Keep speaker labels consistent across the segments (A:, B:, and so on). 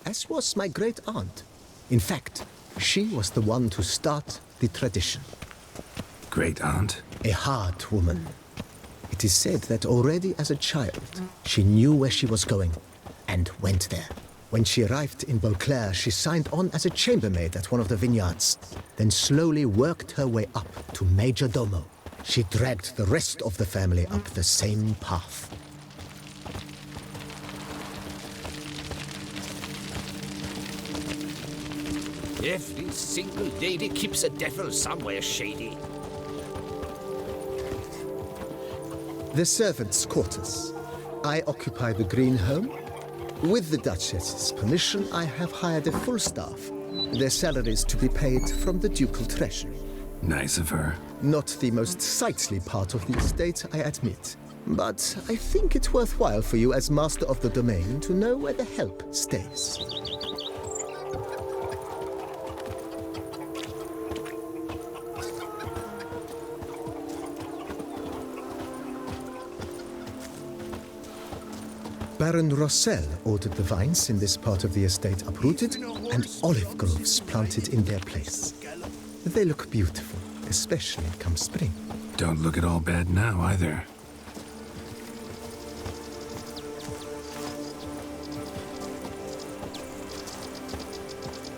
A: as was my great-aunt. In fact, she was the one to start the tradition.
B: Great-aunt?
A: A hard woman. It is said that already as a child, she knew where she was going and went there. When she arrived in Beauclair, she signed on as a chambermaid at one of the vineyards, then slowly worked her way up to Major Domo. She dragged the rest of the family up the same path.
C: Every single lady keeps a devil somewhere shady.
A: The servants' quarters. I occupy the green home. With the Duchess's permission, I have hired a full staff. Their salaries to be paid from the ducal treasury.
B: Nice of her.
A: Not the most sightly part of the estate, I admit. But I think it's worthwhile for you as master of the domain to know where the help stays. Baron Rossel ordered the vines in this part of the estate uprooted and olive groves planted in their place. They look beautiful, especially come spring.
B: Don't look at all bad now, either.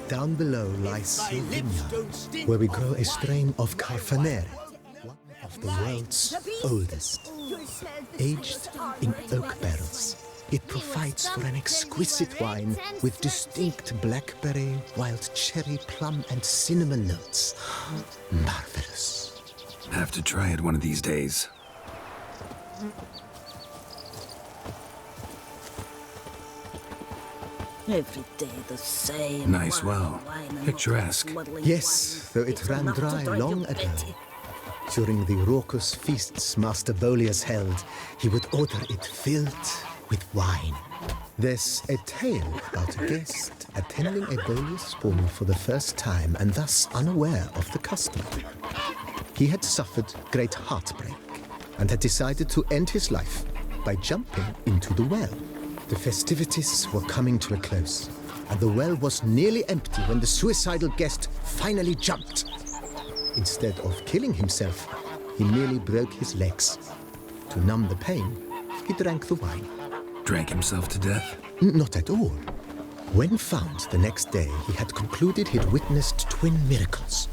A: Down below lies the vineyard, where we grow a strain of Carfanere, one of the world's oldest, aged in oak barrels. It provides for an exquisite wine with distinct blackberry, wild cherry, plum, and cinnamon notes. Marvelous.
B: Have to try it one of these days.
D: Every day the same.
B: Nice well. Picturesque.
A: Yes, though it ran dry long ago. During the raucous feasts Master Bolius held, he would order it filled with wine. There's a tale about a guest attending a Bolius ball for the first time and thus unaware of the custom. He had suffered great heartbreak and had decided to end his life by jumping into the well. The festivities were coming to a close, and the well was nearly empty when the suicidal guest finally jumped. Instead of killing himself, he merely broke his legs. To numb the pain, he drank the wine.
B: Drank himself to death?
A: Not at all. When found the next day, he had concluded he'd witnessed twin miracles.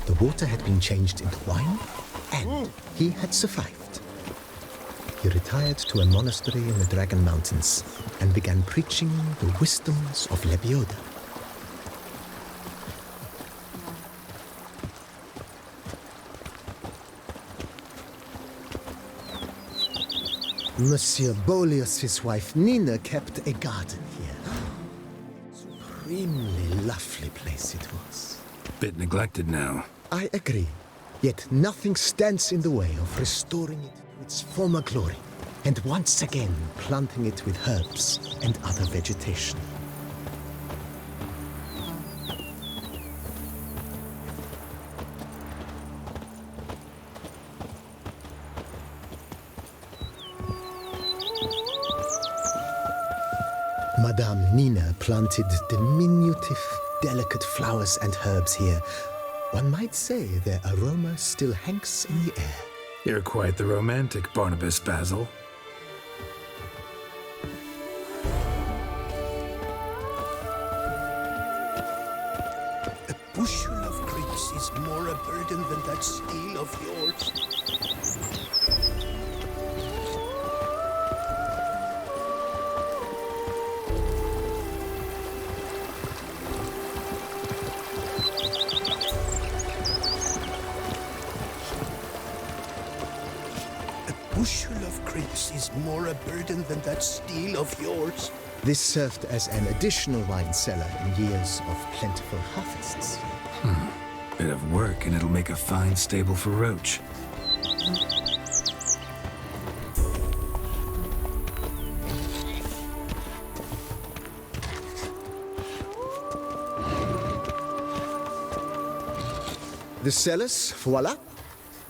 A: The water had been changed into wine, and he had survived. He retired to a monastery in the Dragon Mountains and began preaching the wisdoms of Lebioda. Monsieur Bolius' wife Nina kept a garden here. Supremely lovely place it was.
B: Bit neglected now.
A: I agree. Yet nothing stands in the way of restoring it to its former glory, and once again planting it with herbs and other vegetation. Madame Nina planted diminutive, delicate flowers and herbs here. One might say their aroma still hangs in the air.
B: You're quite the romantic, Barnabas Basil.
C: A bushel of grapes is more a burden than that steel of yours. Bushel of grapes is more a burden than that steel of yours.
A: This served as an additional wine cellar in years of plentiful harvests.
B: Bit of work and it'll make a fine stable for Roach.
A: The cellars, voila.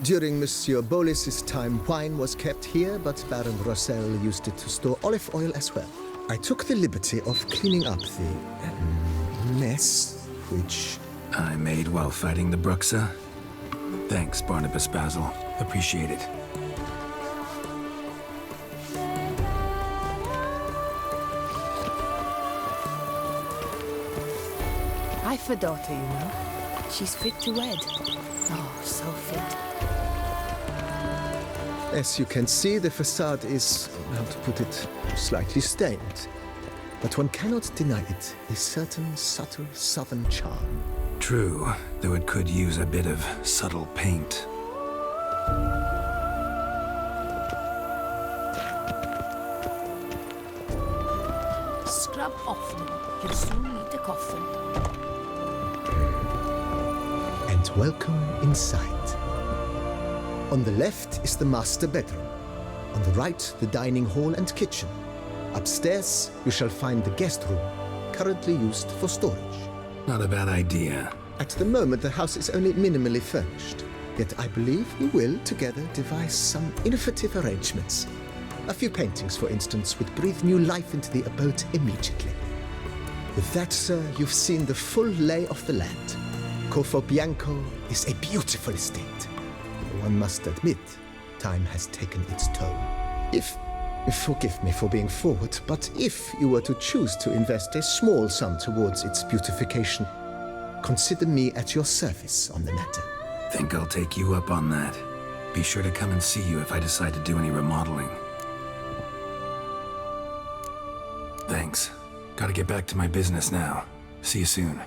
A: During Monsieur Bolis's time, wine was kept here, but Baron Rossel used it to store olive oil as well. I took the liberty of cleaning up the mess, which...
B: I made while fighting the Bruxa. Thanks, Barnabas Basil. Appreciate it.
E: I've a daughter, you know. She's fit to wed. Oh, so fit.
A: As you can see, the facade is, how to put it, slightly stained. But one cannot deny it, a certain subtle southern charm.
B: True, though it could use a bit of subtle paint.
E: Scrub often. You'll soon meet a coffin.
A: And welcome inside. On the left is the master bedroom. On the right, the dining hall and kitchen. Upstairs, you shall find the guest room, currently used for storage.
B: Not a bad idea.
A: At the moment, the house is only minimally furnished. Yet I believe we will, together, devise some innovative arrangements. A few paintings, for instance, would breathe new life into the abode immediately. With that, sir, you've seen the full lay of the land. Corvo Bianco is a beautiful estate. One must admit, time has taken its toll. Forgive me for being forward, but if you were to choose to invest a small sum towards its beautification, consider me at your service on the matter.
B: Think I'll take you up on that. Be sure to come and see you if I decide to do any remodeling. Thanks. Gotta get back to my business now. See you soon.